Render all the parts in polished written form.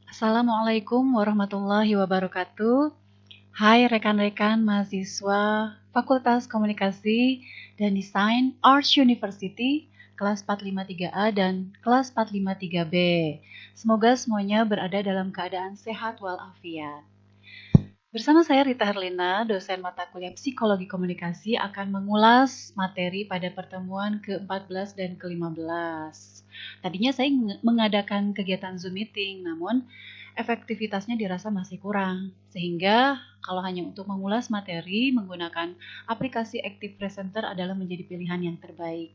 Assalamualaikum warahmatullahi wabarakatuh. Hai rekan-rekan mahasiswa Fakultas Komunikasi dan Desain Arts University kelas 453A dan kelas 453B. Semoga semuanya berada dalam keadaan sehat walafiat. Bersama saya Rita Herlina, dosen mata kuliah Psikologi Komunikasi akan mengulas materi pada pertemuan ke-14 dan ke-15. Tadinya saya mengadakan kegiatan Zoom meeting, namun efektivitasnya dirasa masih kurang. Sehingga kalau hanya untuk mengulas materi menggunakan aplikasi Active Presenter adalah menjadi pilihan yang terbaik.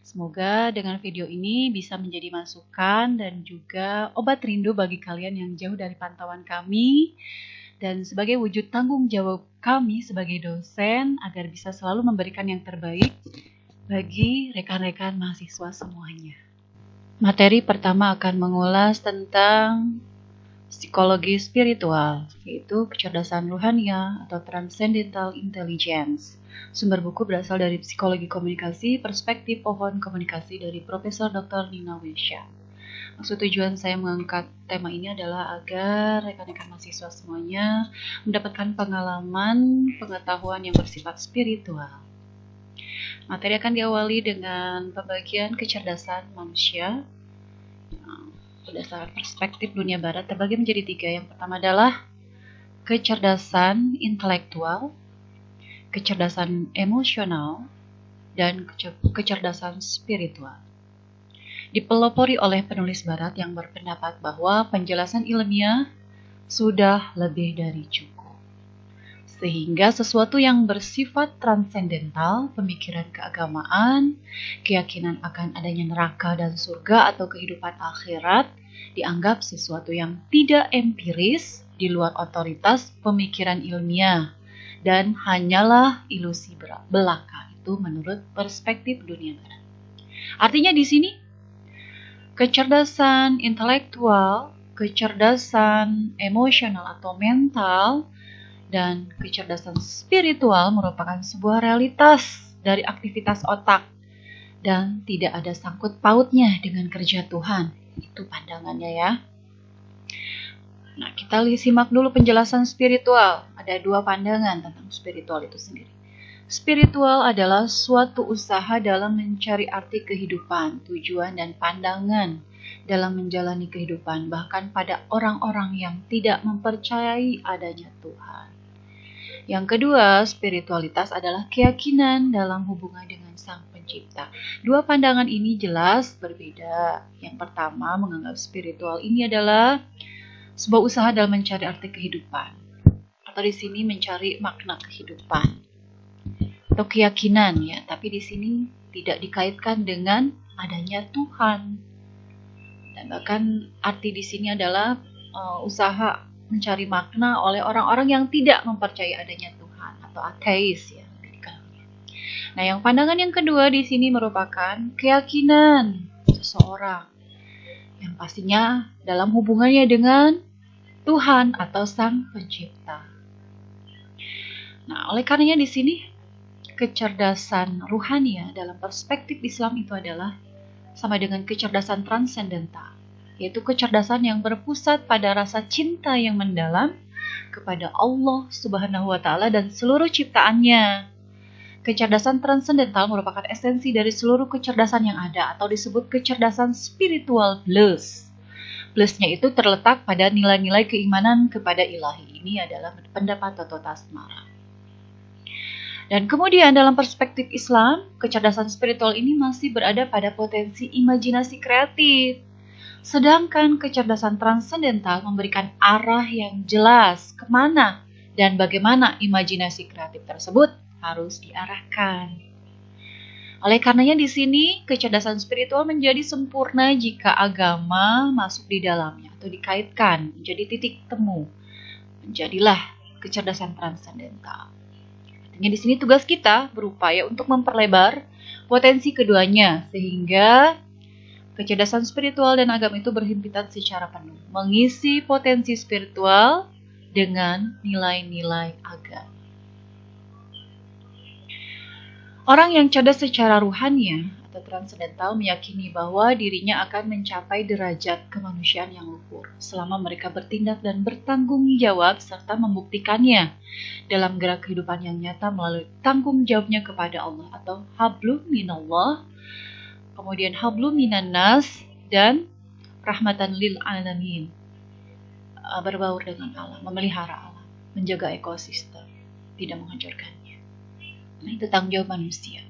Semoga dengan video ini bisa menjadi masukan dan juga obat rindu bagi kalian yang jauh dari pantauan kami. Dan sebagai wujud tanggung jawab kami sebagai dosen agar bisa selalu memberikan yang terbaik bagi rekan-rekan mahasiswa semuanya. Materi pertama akan mengulas tentang psikologi spiritual, yaitu kecerdasan ruhania atau transcendental intelligence. Sumber buku berasal dari Psikologi Komunikasi, Perspektif Pohon Komunikasi dari Profesor Dr. Nina Wisha. Maksud tujuan saya mengangkat tema ini adalah agar rekan-rekan mahasiswa semuanya mendapatkan pengalaman, pengetahuan yang bersifat spiritual. Materi akan diawali dengan pembagian kecerdasan manusia. Berdasarkan perspektif dunia barat terbagi menjadi 3. Yang pertama adalah kecerdasan intelektual, kecerdasan emosional, dan kecerdasan spiritual. Dipelopori oleh penulis barat yang berpendapat bahwa penjelasan ilmiah sudah lebih dari cukup. Sehingga sesuatu yang bersifat transendental, pemikiran keagamaan, keyakinan akan adanya neraka dan surga atau kehidupan akhirat, dianggap sesuatu yang tidak empiris, di luar otoritas pemikiran ilmiah, dan hanyalah ilusi belaka. Itu menurut perspektif dunia barat. Artinya di sini, kecerdasan intelektual, kecerdasan emosional atau mental, dan kecerdasan spiritual merupakan sebuah realitas dari aktivitas otak dan tidak ada sangkut pautnya dengan kerja Tuhan. Itu pandangannya ya. Nah, kita simak dulu penjelasan spiritual. Ada 2 pandangan tentang spiritual itu sendiri. Spiritual adalah suatu usaha dalam mencari arti kehidupan, tujuan, dan pandangan dalam menjalani kehidupan, bahkan pada orang-orang yang tidak mempercayai adanya Tuhan. Yang kedua, spiritualitas adalah keyakinan dalam hubungan dengan Sang Pencipta. 2 pandangan ini jelas berbeda. Yang pertama, menganggap spiritual ini adalah sebuah usaha dalam mencari arti kehidupan, atau di sini mencari makna kehidupan. Atau keyakinan ya, tapi di sini tidak dikaitkan dengan adanya Tuhan. Dan bahkan arti di sini adalah usaha mencari makna oleh orang-orang yang tidak mempercayai adanya Tuhan atau ateis ya. Nah, yang pandangan yang kedua di sini merupakan keyakinan seseorang yang pastinya dalam hubungannya dengan Tuhan atau Sang Pencipta. Nah, oleh karenanya di sini kecerdasan ruhania dalam perspektif Islam itu adalah sama dengan kecerdasan transendental, yaitu kecerdasan yang berpusat pada rasa cinta yang mendalam kepada Allah Subhanahu wa Ta'ala dan seluruh ciptaannya. Kecerdasan transendental merupakan esensi dari seluruh kecerdasan yang ada, atau disebut kecerdasan spiritual plus. Plusnya itu terletak pada nilai-nilai keimanan kepada ilahi. Ini adalah pendapat Toto Tasmara. Dan kemudian dalam perspektif Islam, kecerdasan spiritual ini masih berada pada potensi imajinasi kreatif. Sedangkan kecerdasan transendental memberikan arah yang jelas kemana dan bagaimana imajinasi kreatif tersebut harus diarahkan. Oleh karenanya di sini kecerdasan spiritual menjadi sempurna jika agama masuk di dalamnya atau dikaitkan menjadi titik temu. Menjadilah kecerdasan transendental. Artinya di sini tugas kita berupaya untuk memperlebar potensi keduanya sehingga kecerdasan spiritual dan agama itu berhimpitan secara penuh, mengisi potensi spiritual dengan nilai-nilai agama. Orang yang cerdas secara ruhania atau atau transendental meyakini bahwa dirinya akan mencapai derajat kemanusiaan yang luhur selama mereka bertindak dan bertanggung jawab serta membuktikannya dalam gerak kehidupan yang nyata melalui tanggung jawabnya kepada Allah atau hablum minallah, kemudian hablum minannas, dan rahmatan lil alamin, berbaur dengan Allah, memelihara Allah, menjaga ekosistem, tidak menghancurkannya. Nah, itu tanggung jawab manusia.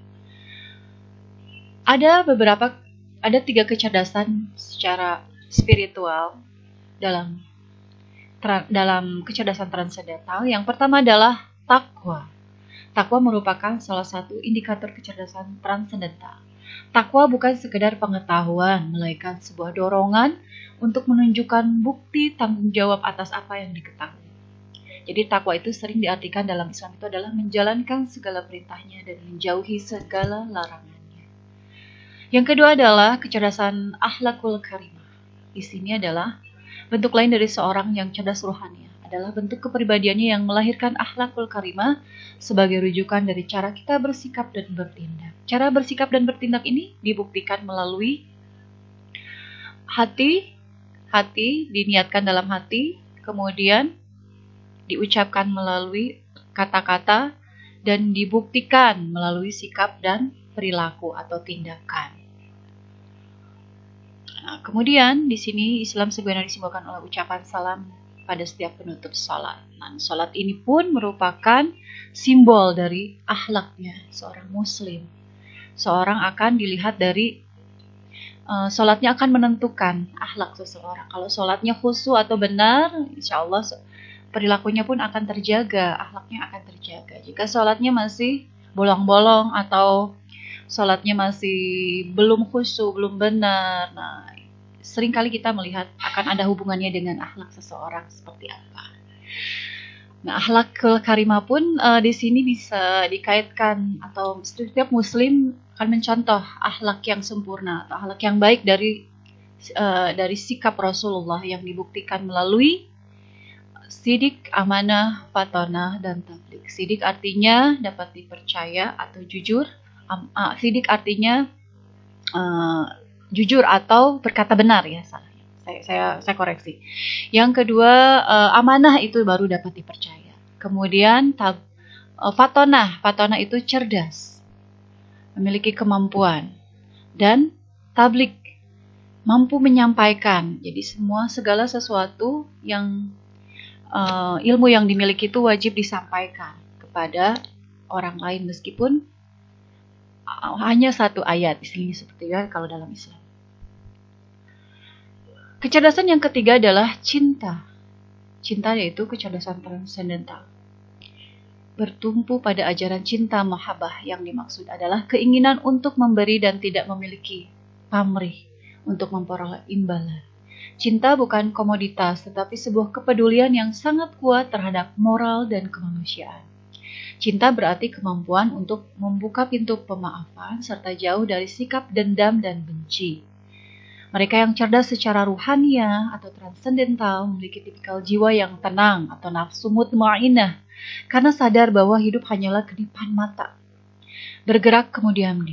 Ada 3 kecerdasan secara spiritual dalam kecerdasan transendental. Yang pertama adalah takwa. Takwa merupakan salah satu indikator kecerdasan transendental. Takwa bukan sekedar pengetahuan, melainkan sebuah dorongan untuk menunjukkan bukti tanggung jawab atas apa yang diketahui. Jadi takwa itu sering diartikan dalam Islam itu adalah menjalankan segala perintahnya dan menjauhi segala larangannya. Yang kedua adalah kecerdasan akhlakul karimah. Di sini adalah bentuk lain dari seorang yang cerdas ruhani, adalah bentuk kepribadiannya yang melahirkan akhlakul karimah sebagai rujukan dari cara kita bersikap dan bertindak. Cara bersikap dan bertindak ini dibuktikan melalui hati, diniatkan dalam hati, kemudian diucapkan melalui kata-kata, dan dibuktikan melalui sikap dan perilaku atau tindakan. Nah, kemudian di sini Islam sebenarnya disimbolkan oleh ucapan salam pada setiap penutup sholat. Nah, sholat ini pun merupakan simbol dari akhlaknya seorang muslim. Seorang akan dilihat dari sholatnya akan menentukan akhlak seseorang. Kalau sholatnya khusyuk atau benar, insya Allah perilakunya pun akan terjaga, akhlaknya akan terjaga. Jika sholatnya masih bolong-bolong atau sholatnya masih belum khusyuk, belum benar, nah seringkali kita melihat akan ada hubungannya dengan akhlak seseorang seperti apa. Nah, akhlak karimah pun di sini bisa dikaitkan atau setiap muslim akan mencontoh akhlak yang sempurna atau akhlak yang baik dari sikap Rasulullah yang dibuktikan melalui sidik, amanah, fatonah, dan tablik. Sidik artinya dapat dipercaya atau jujur. Sidik artinya jujur atau berkata benar, ya salah. Saya koreksi. Yang kedua, amanah itu baru dapat dipercaya. Kemudian fatonah itu cerdas, memiliki kemampuan, dan tablik mampu menyampaikan. Jadi segala sesuatu yang ilmu yang dimiliki itu wajib disampaikan kepada orang lain meskipun hanya satu ayat. Di sini seperti ya kalau dalam Islam. Kecerdasan yang ketiga adalah cinta. Cinta yaitu kecerdasan transendental. Bertumpu pada ajaran cinta mahabbah yang dimaksud adalah keinginan untuk memberi dan tidak memiliki pamrih untuk memperoleh imbalan. Cinta bukan komoditas, tetapi sebuah kepedulian yang sangat kuat terhadap moral dan kemanusiaan. Cinta berarti kemampuan untuk membuka pintu pemaafan serta jauh dari sikap dendam dan benci. Mereka yang cerdas secara ruhaniah atau transendental memiliki tipikal jiwa yang tenang atau nafsu mutmainah karena sadar bahwa hidup hanyalah kedipan mata. Bergerak kemudian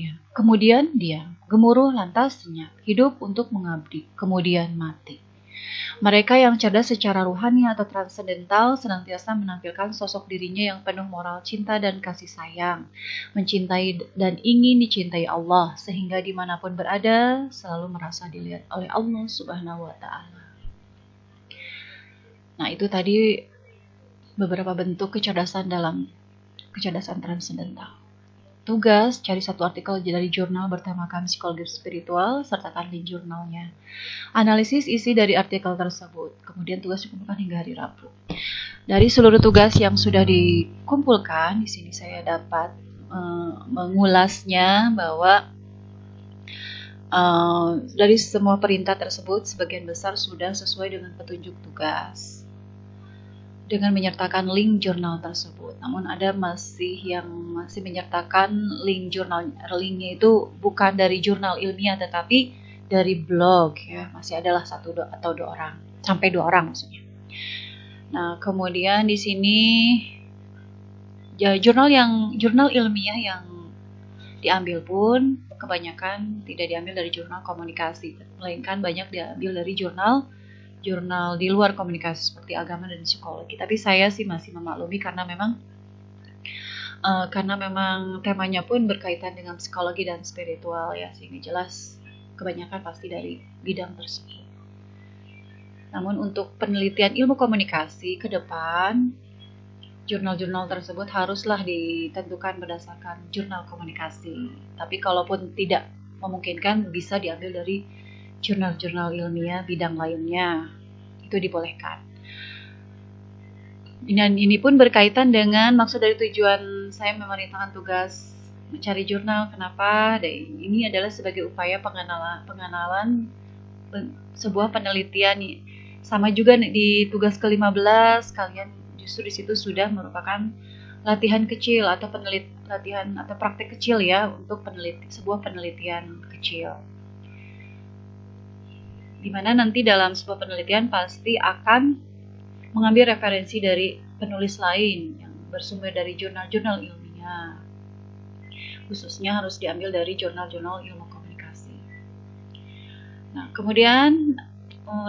diam, gemuruh lantas senyap, hidup untuk mengabdi, kemudian mati. Mereka yang cerdas secara ruhani atau transendental senantiasa menampilkan sosok dirinya yang penuh moral cinta dan kasih sayang, mencintai dan ingin dicintai Allah, sehingga dimanapun berada selalu merasa dilihat oleh Allah Subhanahu wa Ta'ala. Nah, itu tadi beberapa bentuk kecerdasan dalam kecerdasan transendental. Tugas, cari satu artikel dari jurnal bertemakan psikologi spiritual, sertakan link jurnalnya. Analisis isi dari artikel tersebut. Kemudian tugas dikumpulkan hingga hari Rabu. Dari seluruh tugas yang sudah dikumpulkan, di sini saya dapat mengulasnya bahwa dari semua perintah tersebut, sebagian besar sudah sesuai dengan petunjuk tugas dengan menyertakan link jurnal tersebut. Namun ada masih menyertakan link linknya itu bukan dari jurnal ilmiah tetapi dari blog ya. Masih adalah 1 atau 2 orang, sampai 2 orang maksudnya. Nah, kemudian di sini ya, jurnal ilmiah yang diambil pun kebanyakan tidak diambil dari jurnal komunikasi, melainkan banyak diambil dari jurnal di luar komunikasi seperti agama dan psikologi. Tapi saya sih masih memaklumi karena memang temanya pun berkaitan dengan psikologi dan spiritual ya, sehingga jelas kebanyakan pasti dari bidang tersebut. Namun untuk penelitian ilmu komunikasi ke depan, jurnal-jurnal tersebut haruslah ditentukan berdasarkan jurnal komunikasi. Tapi kalaupun tidak memungkinkan, bisa diambil dari jurnal-jurnal ilmiah bidang lainnya. Itu dibolehkan. Dan ini pun berkaitan dengan maksud dari tujuan saya memerintahkan tugas mencari jurnal. Kenapa? Dan ini adalah sebagai upaya pengenalan sebuah penelitian. Sama juga di tugas ke-15, kalian justru di situ sudah merupakan latihan kecil atau latihan atau praktek kecil ya untuk sebuah penelitian kecil. Dimana nanti dalam sebuah penelitian pasti akan mengambil referensi dari penulis lain yang bersumber dari jurnal-jurnal ilmiah. Khususnya harus diambil dari jurnal-jurnal ilmu komunikasi. Nah, kemudian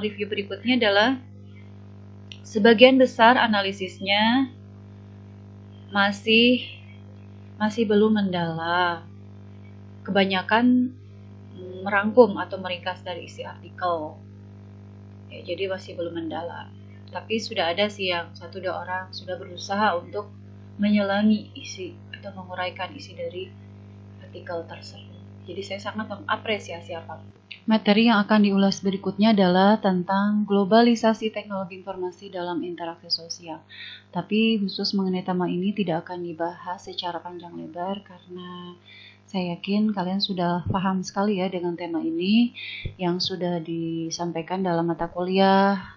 review berikutnya adalah sebagian besar analisisnya masih belum mendalam. Kebanyakan merangkum atau meringkas dari isi artikel. Ya, jadi masih belum mendalam. Tapi sudah ada sih yang 1-2 orang sudah berusaha untuk menyelangi isi atau menguraikan isi dari artikel tersebut. Jadi saya sangat mengapresiasi apapun. Materi yang akan diulas berikutnya adalah tentang globalisasi teknologi informasi dalam interaksi sosial. Tapi khusus mengenai tema ini tidak akan dibahas secara panjang lebar karena saya yakin kalian sudah paham sekali ya dengan tema ini yang sudah disampaikan dalam mata kuliah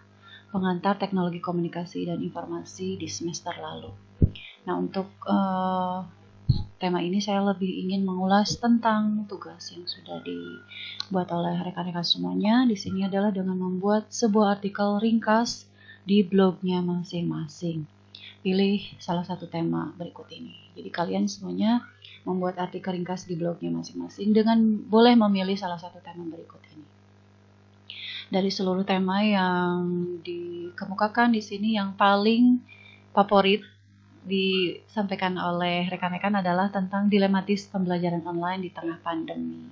pengantar teknologi komunikasi dan informasi di semester lalu. Nah, untuk tema ini saya lebih ingin mengulas tentang tugas yang sudah dibuat oleh rekan-rekan semuanya. Di sini adalah dengan membuat sebuah artikel ringkas di blognya masing-masing. Pilih salah satu tema berikut ini. Jadi kalian semuanya membuat artikel ringkas di blognya masing-masing dengan boleh memilih salah satu tema berikut ini. Dari seluruh tema yang dikemukakan di sini, yang paling favorit disampaikan oleh rekan-rekan adalah tentang dilematis pembelajaran online di tengah pandemi.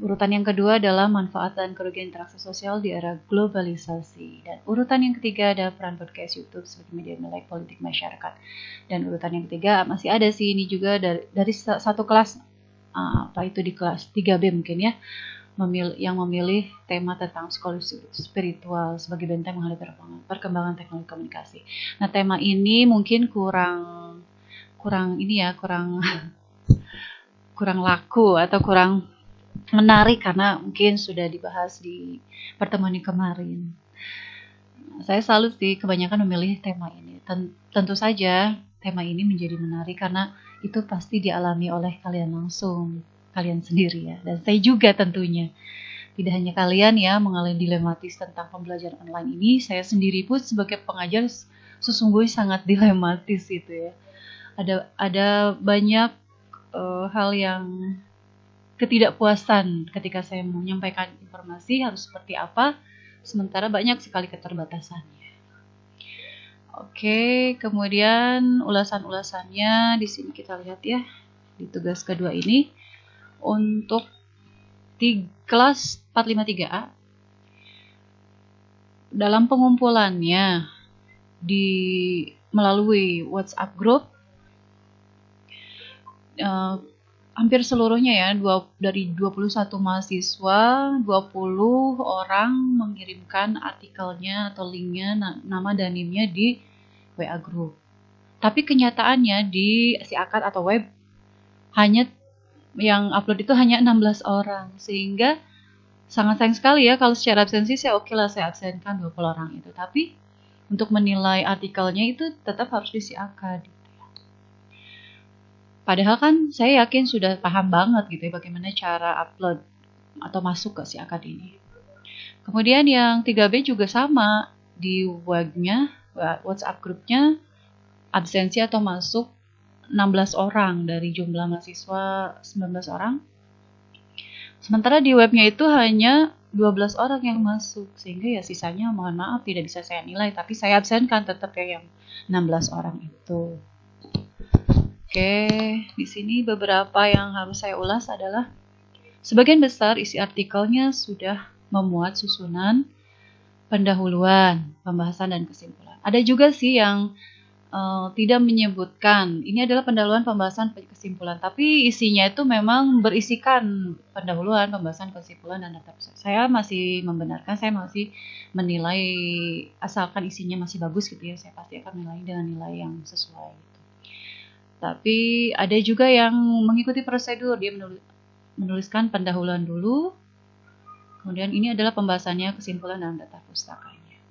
Urutan yang kedua adalah manfaat dan kerugian interaksi sosial di era globalisasi. Dan urutan yang ketiga ada peran podcast YouTube sebagai media melek politik masyarakat. Dan urutan yang ketiga masih ada sih ini juga dari satu kelas, apa itu di kelas 3B mungkin ya, yang memilih tema tentang psikologi spiritual sebagai benteng menghadapi perkembangan teknologi komunikasi. Nah, tema ini mungkin kurang laku atau kurang menarik karena mungkin sudah dibahas di pertemuan yang kemarin. Saya salut sih kebanyakan memilih tema ini. Tentu saja tema ini menjadi menarik karena itu pasti dialami oleh kalian langsung. Kalian sendiri ya, dan saya juga tentunya. Tidak hanya kalian ya mengalami dilematis tentang pembelajaran online ini, saya sendiri pun sebagai pengajar sesungguhnya sangat dilematis itu ya. Ada banyak hal yang ketidakpuasan ketika saya menyampaikan informasi harus seperti apa, sementara banyak sekali keterbatasannya. Oke, kemudian ulasan-ulasannya di sini kita lihat ya di tugas kedua ini. Untuk kelas 453A, dalam pengumpulannya melalui WhatsApp group, hampir seluruhnya ya, dari 21 mahasiswa, 20 orang mengirimkan artikelnya atau linknya, nama dan NIM-nya di WA group. Tapi kenyataannya di si akad atau web hanya yang upload itu hanya 16 orang, sehingga sangat sayang sekali ya kalau secara absensi saya oke lah saya absenkan 20 orang itu, tapi untuk menilai artikelnya itu tetap harus disiarkan gitu ya. Padahal kan saya yakin sudah paham banget gitu ya bagaimana cara upload atau masuk ke si akad ini. Kemudian yang 3B juga sama, di webnya, WhatsApp grupnya absensi atau masuk 16 orang dari jumlah mahasiswa 19 orang. Sementara di webnya itu hanya 12 orang yang masuk, sehingga ya sisanya mohon maaf tidak bisa saya nilai, tapi saya absenkan tetap ya yang 16 orang itu. Oke, di sini beberapa yang harus saya ulas adalah sebagian besar isi artikelnya sudah memuat susunan, pendahuluan, pembahasan, dan kesimpulan. Ada juga sih yang tidak menyebutkan, ini adalah pendahuluan, pembahasan, kesimpulan, tapi isinya itu memang berisikan pendahuluan, pembahasan, kesimpulan, dan data pusat. Saya masih membenarkan, saya masih menilai, asalkan isinya masih bagus gitu ya, saya pasti akan menilai dengan nilai yang sesuai gitu. Tapi ada juga yang mengikuti prosedur, dia menuliskan pendahuluan dulu, kemudian ini adalah pembahasannya, kesimpulan, dan data pustakanya.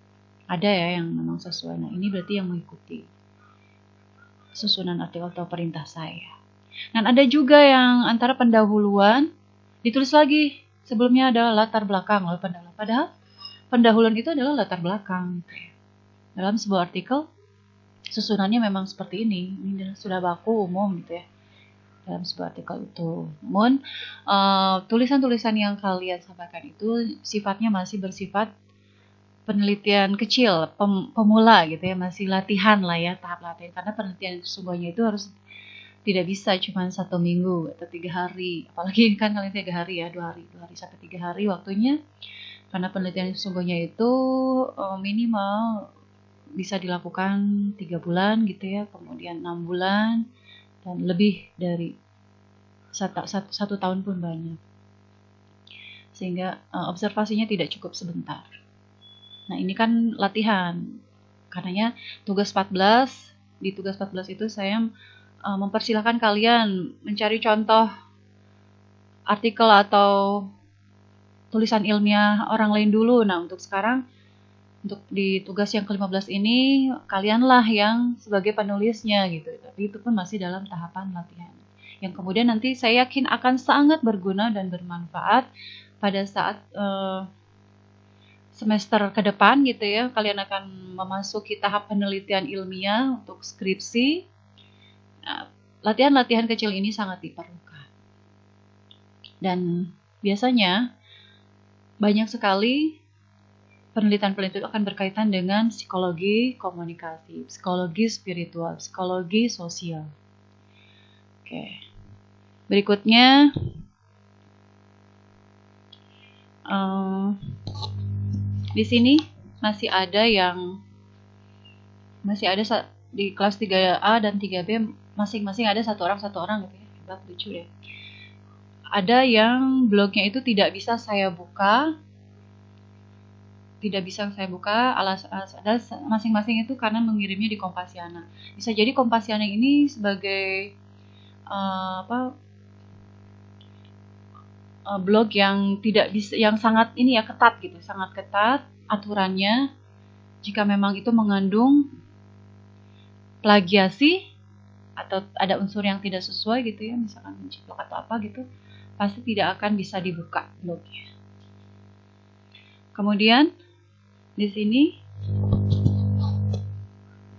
Ada ya yang memang sesuai, nah ini berarti yang mengikuti susunan artikel atau perintah saya. Dan ada juga yang antara pendahuluan ditulis lagi sebelumnya adalah latar belakang lalu pendahuluan. Padahal pendahuluan itu adalah latar belakang. Dalam sebuah artikel susunannya memang seperti ini. Ini sudah baku umum gitu ya. Dalam sebuah artikel itu. Namun tulisan-tulisan yang kalian sampaikan itu sifatnya masih bersifat penelitian kecil, pemula gitu ya, masih latihan lah ya, tahap latihan. Karena penelitian sesungguhnya itu harus tidak bisa cuma 1 minggu atau 3 hari, apalagi kan kalian 3 hari ya, 2 hari sampai 3 hari waktunya. Karena penelitian sesungguhnya itu minimal bisa dilakukan 3 bulan gitu ya, kemudian 6 bulan, dan lebih dari 1 tahun pun banyak. Sehingga observasinya tidak cukup sebentar. Nah ini kan latihan, karenanya tugas 14, di tugas 14 itu saya mempersilahkan kalian mencari contoh artikel atau tulisan ilmiah orang lain dulu. Nah untuk sekarang, untuk di tugas yang ke-15 ini, kalianlah yang sebagai penulisnya gitu. Tapi itu pun masih dalam tahapan latihan. Yang kemudian nanti saya yakin akan sangat berguna dan bermanfaat pada saat semester ke depan gitu ya, kalian akan memasuki tahap penelitian ilmiah untuk skripsi. Nah, latihan-latihan kecil ini sangat diperlukan. Dan biasanya banyak sekali penelitian-penelitian itu akan berkaitan dengan psikologi komunikasi, psikologi spiritual, psikologi sosial. Oke. Berikutnya di sini masih ada di kelas 3A dan 3B masing-masing ada satu orang gitu ya. Hebat, lucu deh. Ada yang blognya itu tidak bisa saya buka. Ada masing-masing itu karena mengirimnya di Kompasiana. Bisa jadi Kompasiana ini sebagai blog yang tidak bisa, yang sangat ini ya, ketat gitu, sangat ketat aturannya. Jika memang itu mengandung plagiasi atau ada unsur yang tidak sesuai gitu ya, misalkan menjiplak atau apa gitu, pasti tidak akan bisa dibuka blognya. Kemudian di sini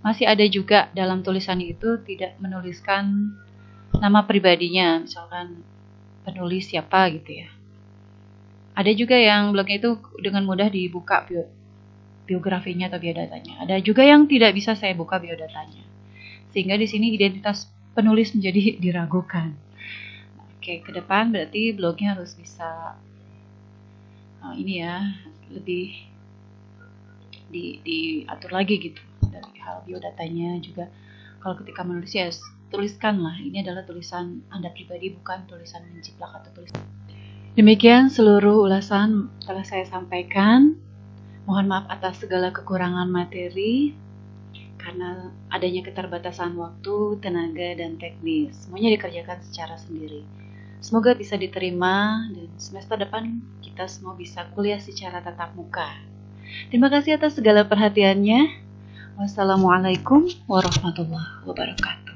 masih ada juga dalam tulisan itu tidak menuliskan nama pribadinya, misalkan penulis siapa gitu ya. Ada juga yang blognya itu dengan mudah dibuka biografinya atau biodatanya. Ada juga yang tidak bisa saya buka biodatanya. Sehingga di sini identitas penulis menjadi diragukan. Oke, ke depan berarti blognya harus bisa ini ya, lebih diatur lagi gitu. Dari hal biodatanya juga, kalau ketika menulis ya tuliskanlah ini adalah tulisan Anda pribadi, bukan tulisan menjiplak atau tulisan. Demikian seluruh ulasan telah saya sampaikan. Mohon maaf atas segala kekurangan materi karena adanya keterbatasan waktu, tenaga, dan teknis. Semuanya dikerjakan secara sendiri. Semoga bisa diterima dan semester depan kita semua bisa kuliah secara tatap muka. Terima kasih atas segala perhatiannya. Wassalamualaikum warahmatullahi wabarakatuh.